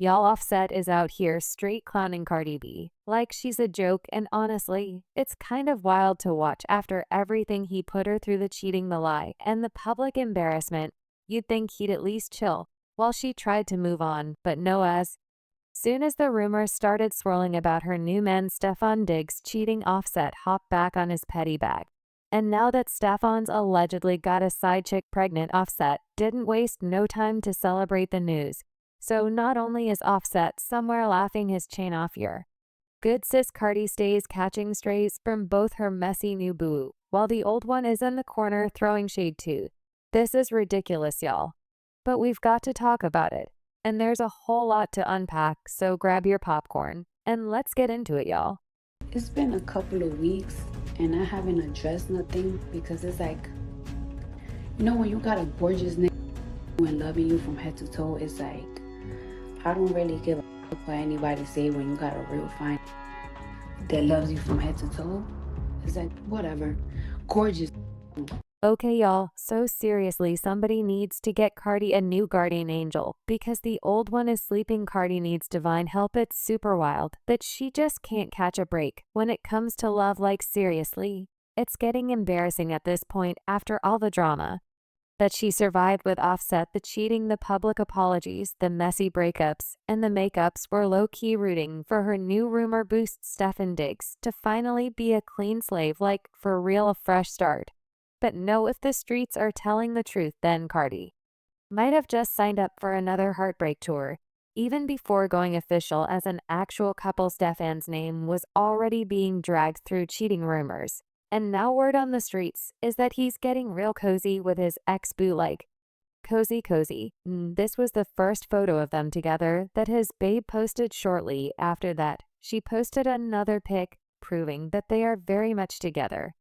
Y'all Offset is out here straight clowning Cardi B like she's a joke, and honestly, it's kind of wild to watch after everything he put her through, the cheating, the lie, and the public embarrassment. You'd think he'd at least chill while she tried to move on, but no. As soon as the rumors started swirling about her new man Stefon Diggs cheating, Offset hopped back on his petty bag. And now that Stefon's allegedly got a side chick pregnant, Offset didn't waste no time to celebrate the news. So not only is Offset somewhere laughing his chain off here, good sis Cardi stays catching strays from both her messy new boo, while the old one is in the corner throwing shade too. This is ridiculous, y'all. But we've got to talk about it. And there's a whole lot to unpack, so grab your popcorn and let's get into it, y'all. It's been a couple of weeks and I haven't addressed nothing because it's like, when you got a gorgeous nigga and loving you from head to toe, it's like, I don't really give a fuck what anybody say when you got a real fine that loves you from head to toe. It's like, whatever. Gorgeous. Okay, y'all, so seriously, somebody needs to get Cardi a new guardian angel because the old one is sleeping. Cardi needs divine help. It's super wild that she just can't catch a break when it comes to love. Like, seriously, it's getting embarrassing at this point after all the drama that she survived with Offset, the cheating, the public apologies, the messy breakups, and the makeups. We're low-key rooting for her new rumor boost Stefon Diggs to finally be a clean slave, like for real, a fresh start. But no, if the streets are telling the truth, then Cardi might have just signed up for another heartbreak tour. Even before going official as an actual couple, Stefon's name was already being dragged through cheating rumors. And now word on the streets is that he's getting real cozy with his ex-boo. Like, cozy. This was the first photo of them together that his babe posted. Shortly after that, she posted another pic proving that they are very much together.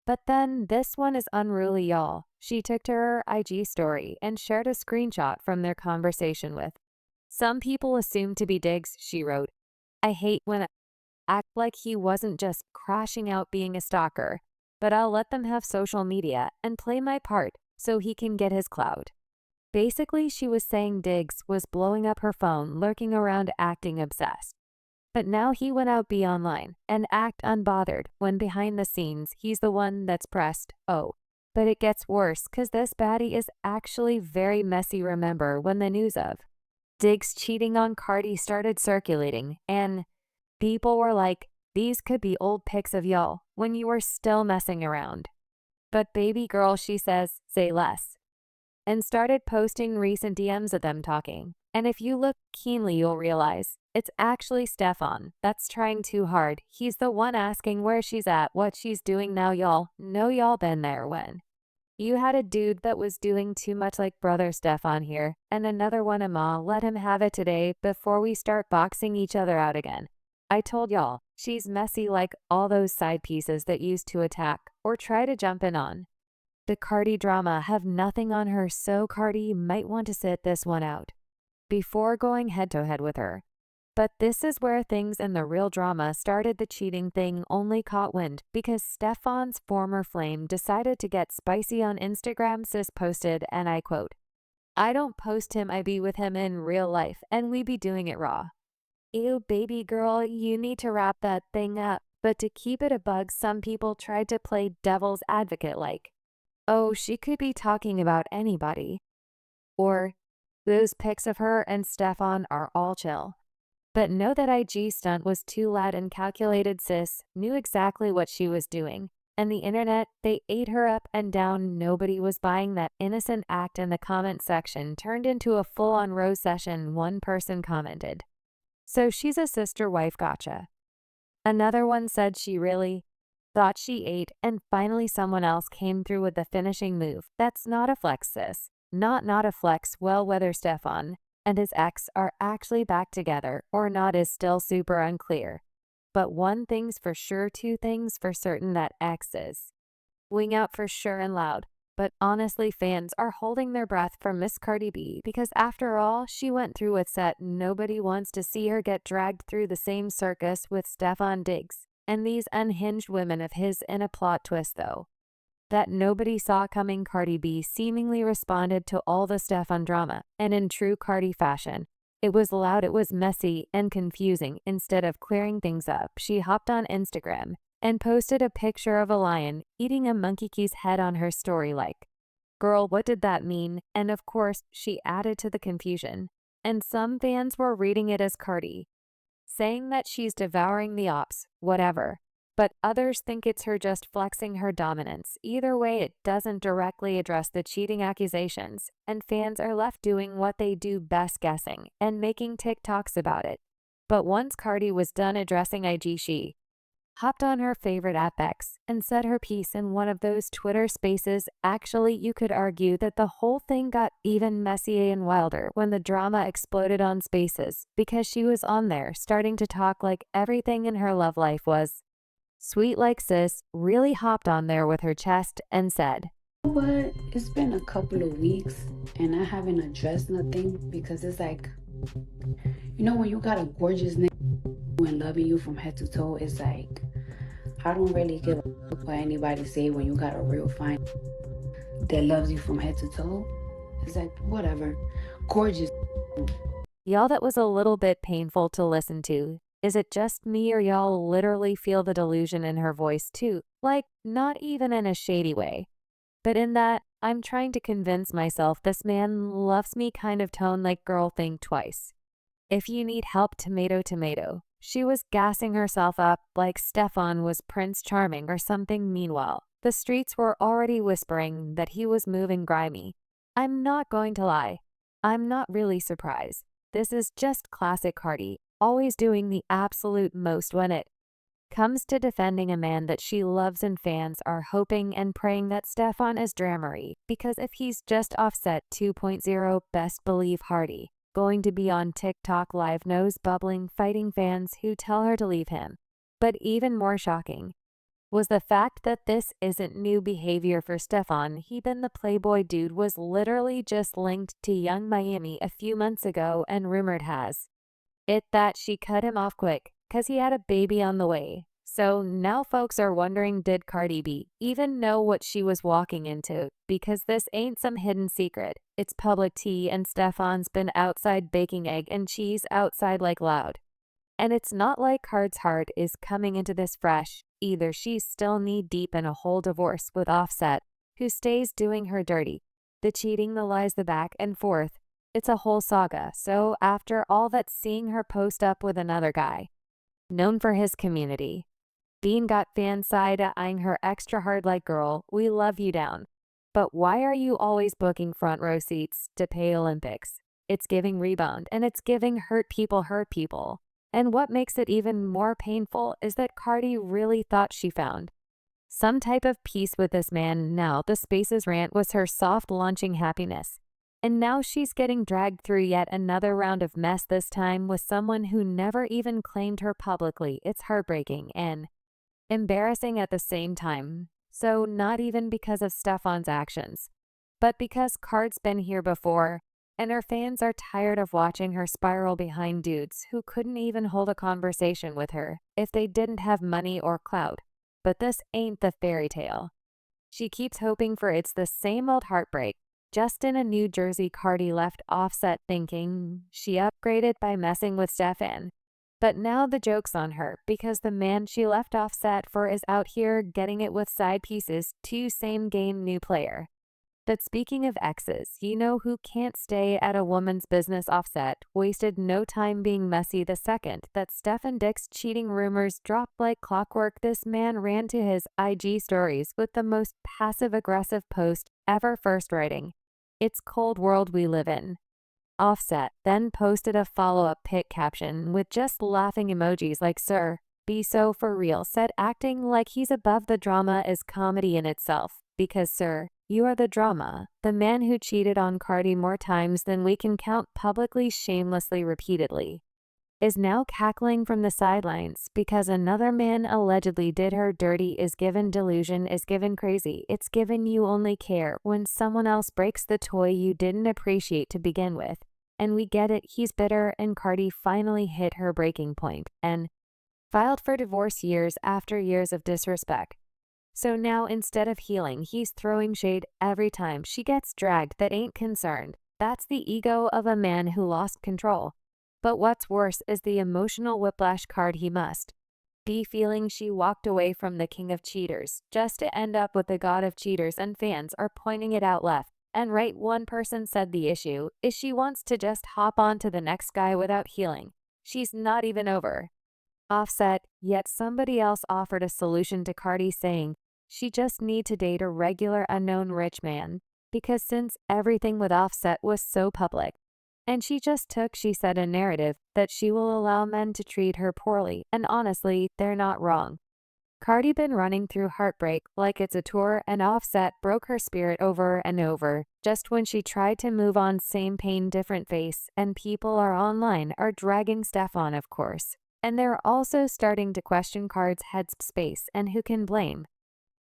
But then this one is unruly, y'all. She took to her IG story and shared a screenshot from their conversation with some people assumed to be Diggs. She wrote, "I hate when I act like he wasn't just crashing out being a stalker, but I'll let them have social media and play my part so he can get his clout." Basically, she was saying Diggs was blowing up her phone, lurking around, acting obsessed. But now he went out, be online, and act unbothered when behind the scenes he's the one that's pressed. Oh, but it gets worse cause this baddie is actually very messy. Remember when the news of Diggs cheating on Cardi started circulating and people were like, these could be old pics of y'all when you were still messing around. But baby girl, she says, say less, and started posting recent DMs of them talking. And if you look keenly, you'll realize it's actually Stefon that's trying too hard. He's the one asking where she's at, what she's doing now. Y'all know, y'all been there when you had a dude that was doing too much, like brother Stefon here, and another one, Ama, let him have it today before we start boxing each other out again. I told y'all, she's messy like all those side pieces that used to attack or try to jump in on the Cardi drama have nothing on her, so Cardi might want to sit this one out before going head-to-head with her. But this is where things in the real drama started. The cheating thing only caught wind because Stefon's former flame decided to get spicy on Instagram. Sis posted, and I quote, "I don't post him, I be with him in real life, and we be doing it raw. Ew, baby girl, you need to wrap that thing up." But to keep it a bug, some people tried to play devil's advocate like, oh, she could be talking about anybody, or those pics of her and Stefon are all chill. But no, that IG stunt was too loud and calculated. Sis knew exactly what she was doing. And the internet, they ate her up and down. Nobody was buying that innocent act, and the comment section turned into a full-on rose session. One person commented, "So she's a sister wife, gotcha." Another one said she really thought she ate, and finally someone else came through with the finishing move. That's not a flex, sis. Not a flex. Well, whether Stefon and his ex are actually back together or not is still super unclear. But one thing's for sure, two things for certain, that ex is wing out for sure and loud. But honestly, fans are holding their breath for Miss Cardi B because after all she went through with Set, nobody wants to see her get dragged through the same circus with Stefon Diggs and these unhinged women of his. In a plot twist, though, that nobody saw coming, Cardi B seemingly responded to all the Stefon drama, and in true Cardi fashion, It was loud, it was messy and confusing. Instead of clearing things up, she hopped on Instagram and posted a picture of a lion eating a monkey's head on her story like, "Girl, what did that mean?" And of course, she added to the confusion. And some fans were reading it as Cardi, saying that she's devouring the ops, whatever. But others think it's her just flexing her dominance. Either way, it doesn't directly address the cheating accusations, and fans are left doing what they do best, guessing and making TikToks about it. But once Cardi was done addressing IG, she hopped on her favorite app X and said her piece in one of those Twitter spaces. Actually, you could argue that the whole thing got even messier and wilder when the drama exploded on Spaces, because she was on there starting to talk like everything in her love life was sweet. Like sis really hopped on there with her chest and said, You know what? It's been a couple of weeks and I haven't addressed nothing because it's like, when you got a gorgeous nigga and loving you from head to toe, it's like, I don't really give a fuck what anybody say when you got a real fine that loves you from head to toe. It's like, whatever. Gorgeous. y'all, that was a little bit painful to listen to. Is it just me, or y'all literally feel the delusion in her voice too? Like, not even in a shady way, but in that I'm trying to convince myself this man loves me kind of tone. Like, girl, think twice. If you need help, tomato tomato. She was gassing herself up like Stefon was Prince Charming or something. Meanwhile, the streets were already whispering that he was moving grimy. I'm not going to lie, I'm not really surprised. This is just classic Cardi, always doing the absolute most when it comes to defending a man that she loves, and fans are hoping and praying that Stefon is dramery, because if he's just Offset 2.0, best believe Hardy going to be on TikTok live, nose bubbling, fighting fans who tell her to leave him. But even more shocking was the fact that this isn't new behavior for Stefon. He been the Playboy dude was literally just linked to Young Miami a few months ago, and rumored has it that she cut him off quick cause he had a baby on the way. So now folks are wondering, did Cardi B even know what she was walking into? Because this ain't some hidden secret. It's public tea, and Stefon's been outside baking egg and cheese outside like loud. And it's not like Card's heart is coming into this fresh either. She's still knee deep in a whole divorce with Offset, who stays doing her dirty. The cheating, the lies, the back and forth. It's a whole saga. So after all that, seeing her post up with another guy known for his community, Bean got fan side eyeing her extra hard like, girl, we love you down, but why are you always booking front row seats to pay Olympics? It's giving rebound, and it's giving hurt people hurt people. And what makes it even more painful is that Cardi really thought she found some type of peace with this man. Now the Spaces rant was her soft launching happiness. And now she's getting dragged through yet another round of mess, this time with someone who never even claimed her publicly. It's heartbreaking and embarrassing at the same time. So not even because of Stefon's actions, but because Card's been here before, and her fans are tired of watching her spiral behind dudes who couldn't even hold a conversation with her if they didn't have money or clout. But this ain't the fairy tale. She keeps hoping for it's the same old heartbreak, just in a New Jersey. Cardi left Offset thinking she upgraded by messing with Stefon. But now the joke's on her, because the man she left Offset for is out here getting it with side pieces to same game new player. But speaking of exes, you know who can't stay at a woman's business? Offset wasted no time being messy. The second that Stefon Dick's cheating rumors dropped like clockwork, this man ran to his IG stories with the most passive-aggressive post ever, first writing, "It's cold world we live in." Offset then posted a follow-up pic caption with just laughing emojis like, "Sir, be so for real," said acting like he's above the drama is comedy in itself. Because sir, you are the drama. The man who cheated on Cardi more times than we can count, publicly, shamelessly, repeatedly, is now cackling from the sidelines because another man allegedly did her dirty. Is given delusion, is given crazy. It's given you only care when someone else breaks the toy you didn't appreciate to begin with. And we get it, he's bitter, and Cardi finally hit her breaking point and filed for divorce years after years of disrespect. So now instead of healing, he's throwing shade every time she gets dragged. That ain't concerned. That's the ego of a man who lost control. But what's worse is the emotional whiplash Cardi must be feeling. She walked away from the king of cheaters just to end up with the god of cheaters, and fans are pointing it out left and right. One person said the issue is she wants to just hop on to the next guy without healing. She's not even over Offset, yet somebody else offered a solution to Cardi, saying she just need to date a regular unknown rich man, because since everything with Offset was so public, and she said a narrative that she will allow men to treat her poorly, and honestly, they're not wrong. Cardi been running through heartbreak like it's a tour, and Offset broke her spirit over and over. Just when she tried to move on, same pain, different face, and people are online are dragging Stefon, of course. And they're also starting to question Card's headspace, and who can blame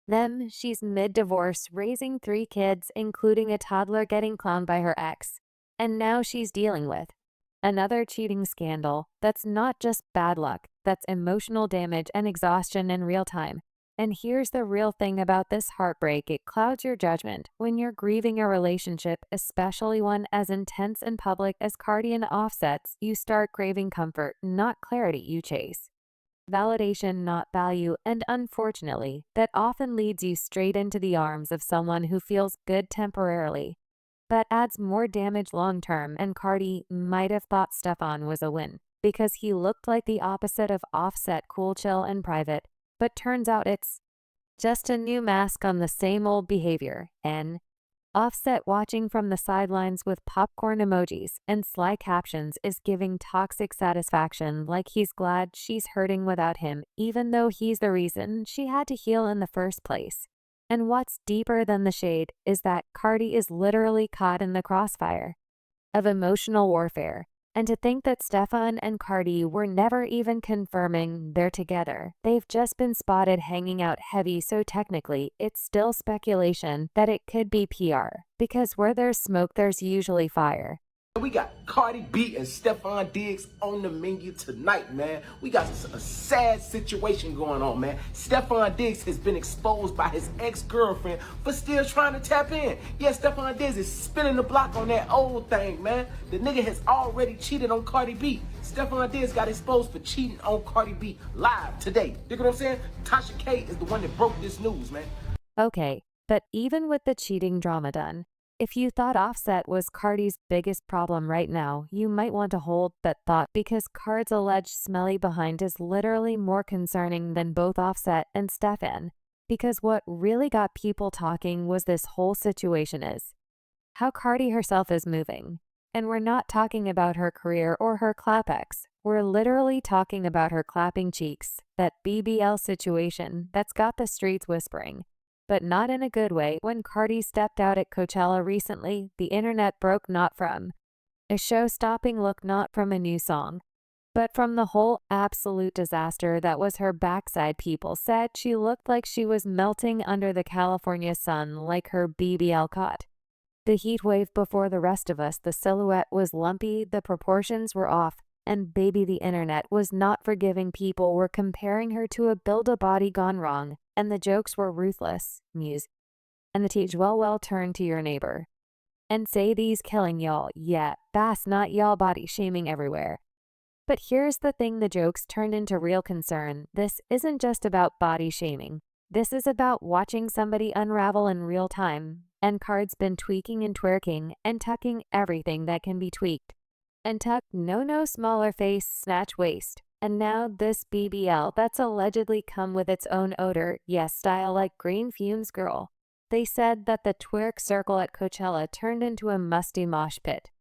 them? She's mid-divorce, raising 3 kids, including a toddler, getting clowned by her ex. And now she's dealing with another cheating scandal. That's not just bad luck, that's emotional damage and exhaustion in real time. And here's the real thing about this heartbreak: it clouds your judgment. When you're grieving a relationship, especially one as intense and public as Cardi and Offset's, you start craving comfort, not clarity. You chase validation, not value, and unfortunately, that often leads you straight into the arms of someone who feels good temporarily, but adds more damage long term. And Cardi might have thought Stefon was a win, because he looked like the opposite of Offset, cool, chill, and private. But turns out it's just a new mask on the same old behavior. And Offset, watching from the sidelines with popcorn emojis and sly captions, is giving toxic satisfaction, like he's glad she's hurting without him, even though he's the reason she had to heal in the first place. And what's deeper than the shade is that Cardi is literally caught in the crossfire of emotional warfare. And to think that Stefon and Cardi were never even confirming they're together. They've just been spotted hanging out heavy, so technically, it's still speculation that it could be PR. Because where there's smoke, there's usually fire. We got Cardi B and Stefon Diggs on the menu tonight, man. We got a sad situation going on, man. Stefon Diggs has been exposed by his ex-girlfriend for still trying to tap in. Yeah, Stefon Diggs is spinning the block on that old thing, man. The nigga has already cheated on Cardi B. Stefon Diggs got exposed for cheating on Cardi B live today. You know what I'm saying? Tasha K is the one that broke this news, man. Okay, but even with the cheating drama done, if you thought Offset was Cardi's biggest problem right now, you might want to hold that thought, because Card's alleged smelly behind is literally more concerning than both Offset and Stefon. Because what really got people talking was this whole situation is how Cardi herself is moving. And we're not talking about her career or her clapex. We're literally talking about her clapping cheeks, that BBL situation that's got the streets whispering. But not in a good way. When Cardi stepped out at Coachella recently, the internet broke not from a show-stopping look, not from a new song, but from the whole absolute disaster that was her backside. People said she looked like she was melting under the California sun, like her BBL caught the heat wave before the rest of us. The silhouette was lumpy, the proportions were off, and baby, the internet was not forgiving. People were comparing her to a build-a-body gone wrong. And the jokes were ruthless. Muse. And the teach, well, turn to your neighbor and say these killing y'all. Yeah, bass, not y'all, body shaming everywhere. But here's the thing, the jokes turned into real concern. This isn't just about body shaming. This is about watching somebody unravel in real time. And Card's been tweaking and twerking and tucking everything that can be tweaked. And tuck, no smaller face, snatch waist. And now this BBL that's allegedly come with its own odor, yes, style like green fumes. Girl. They said that the twerk circle at Coachella turned into a musty mosh pit.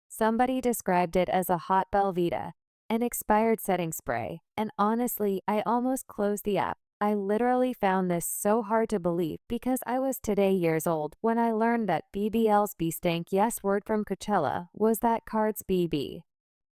Somebody described it as a hot Belvita, an expired setting spray, and honestly, I almost closed the app. I literally found this so hard to believe, because I was today years old when I learned that BBL's B-stank, yes, word from Coachella, was that Card's BBL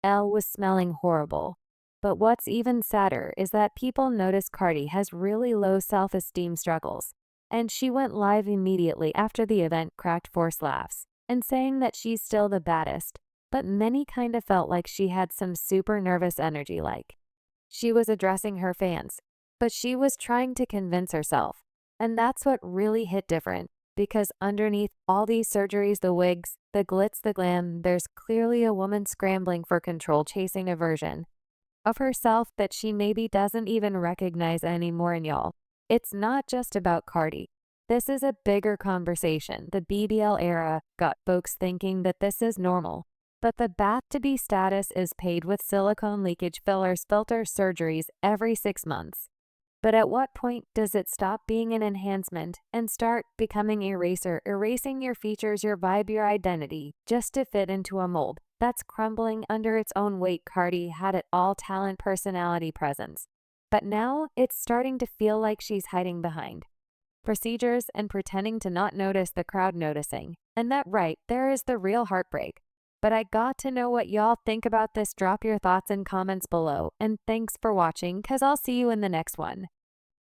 was smelling horrible. But what's even sadder is that people notice Cardi has really low self-esteem struggles, and she went live immediately after the event, cracked forced laughs, and saying that she's still the baddest, but many kind of felt like she had some super nervous energy, like she was addressing her fans, but she was trying to convince herself. And that's what really hit different, because underneath all these surgeries, the wigs, the glitz, the glam, there's clearly a woman scrambling for control, chasing a version of herself that she maybe doesn't even recognize anymore. And y'all, it's not just about Cardi. This is a bigger conversation. The BBL era got folks thinking that this is normal. But the bath to be status is paid with silicone leakage fillers, filter surgeries every 6 months. But at what point does it stop being an enhancement and start becoming eraser, erasing your features, your vibe, your identity, just to fit into a mold that's crumbling under its own weight? Cardi had it all: talent, personality, presence. But now it's starting to feel like she's hiding behind procedures and pretending to not notice the crowd noticing. And that right there is the real heartbreak. But I got to know what y'all think about this. Drop your thoughts in comments below. And thanks for watching, 'cause I'll see you in the next one.